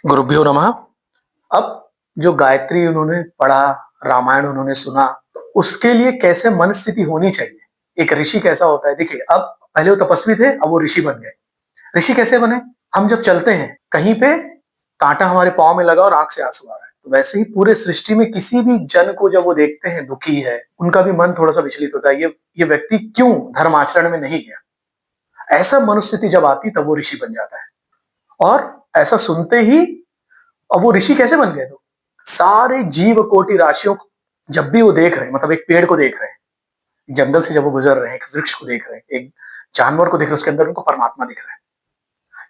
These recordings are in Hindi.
गुरुभ्यो नमः। अब जो गायत्री उन्होंने पढ़ा, रामायण उन्होंने सुना, उसके लिए कैसे मन स्थिति होनी चाहिए? एक ऋषि कैसा होता है? देखिए, अब पहले वो तपस्वी थे, अब वो ऋषि बन गए। ऋषि कैसे बने? हम जब चलते हैं, कहीं पे काँटा हमारे पाँव में लगा और आँख से आँसू आ रहा है, तो वैसे ही पूरे सृष्टि में किसी भी जन को जब वो देखते हैं दुखी है, उनका भी मन थोड़ा-सा विचलित होता है, ये व्यक्ति क्यों धर्म आचरण में नहीं गया? ऐसा मनोस्थिति जब आती तब वो ऋषि बन जाता है। और ऐसा सुनते ही अब वो ऋषि कैसे बन गए तो? सारे जीव कोटि राशियों को जब भी वो देख रहे हैं, मतलब एक पेड़ को देख रहे हैं, जंगल से जब वो गुजर रहे हैं, एक वृक्ष को देख रहे हैं, एक जानवर को देख रहे हैं, उसके अंदर उनको परमात्मा दिख रहा है।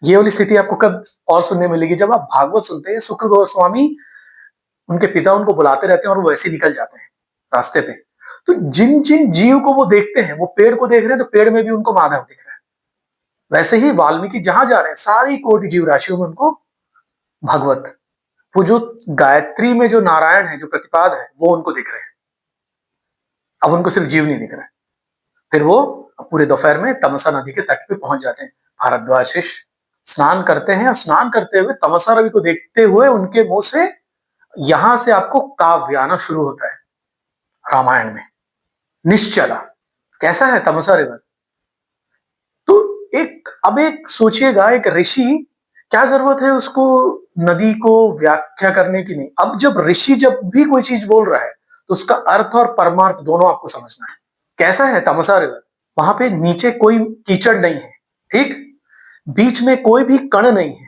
ये वाली स्थिति आपको कब और सुनने मिलेगी? जब आप भागवत सुनते हैं, सुख गोस्वामी उनके पिता उनको बुलाते रहते हैं और वो वैसे ही निकल जाते हैं रास्ते पे। तो जिन-जिन जीव को वो देखते हैं, वो पेड़ को देख रहे हैं तो पेड़ में भी उनको माधव दिख रहा है। वैसे ही वाल्मीकि जहां जा रहे हैं, सारी कोटि जीव राशियों में उनको भगवत, वो जो गायत्री में जो नारायण है, जो प्रतिपाद है, वो उनको दिख रहे हैं। अब उनको सिर्फ जीव नहीं दिख रहा है। फिर वो पूरे दोपहर में तमसा नदी के तट पे पहुंच जाते हैं। भारद्वाज शिष्य स्नान करते हैं और स्नान करते हुए तमसा रवि को देखते हुए उनके मुंह से यहां से आपको काव्य आना शुरू होता है रामायण में। निश्चला कैसा है तमसा रिवर? तो एक सोचिएगा, एक ऋषि, क्या जरूरत है उसको नदी को व्याख्या करने की? नहीं। अब जब ऋषि जब भी कोई चीज बोल रहा है तो उसका अर्थ और परमार्थ दोनों आपको समझना है। कैसा है तमसा रिवर? वहां पे नीचे कोई कीचड़ नहीं है, ठीक, बीच में कोई भी कण नहीं है।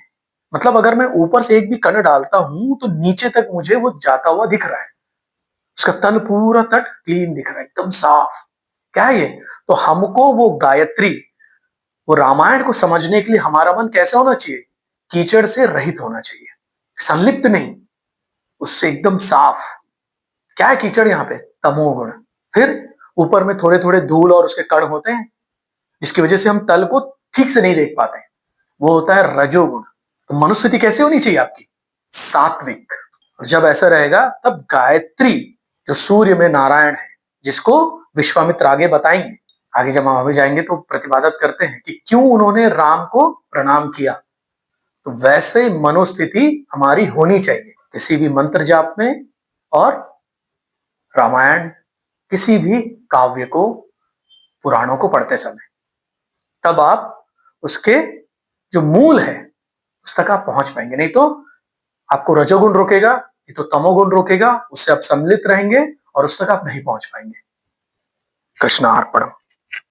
मतलब अगर मैं ऊपर से एक भी कण डालता हूं तो नीचे तक मुझे वो जाता हुआ दिख रहा है। उसका तल पूरा तट क्लीन दिख रहा है, एकदम साफ। क्या है ये? तो हमको वो गायत्री, वो रामायण को समझने के लिए हमारा मन कैसा होना चाहिए? कीचड़ से रहित होना चाहिए, संलिप्त नहीं, उससे एकदम साफ। क्या है कीचड़ यहाँ पे? तमोगुण। फिर ऊपर में थोड़े थोड़े धूल और उसके कण होते हैं, जिसकी वजह से हम तल को ठीक से नहीं देख पाते। वो होता है रजोगुण। तो मनुस्थिति कैसे होनी चाहिए आपकी? सात्विक। और जब ऐसा रहेगा तब गायत्री, जो सूर्य में नारायण है, जिसको विश्वामित्र आगे बताएंगे, आगे जब हम आगे जाएंगे तो प्रतिपादन करते हैं कि क्यों उन्होंने राम को प्रणाम किया। तो वैसे मनोस्थिति हमारी होनी चाहिए किसी भी मंत्र जाप में, और रामायण, किसी भी काव्य को, पुराणों को पढ़ते समय। तब आप उसके जो मूल है उस तक आप पहुंच पाएंगे। नहीं तो आपको रजोगुण रोकेगा, नहीं तो तमोगुण रोकेगा, उससे आप सम्मिलित रहेंगे और उस तक आप नहीं पहुंच पाएंगे। कृष्णार्पणम।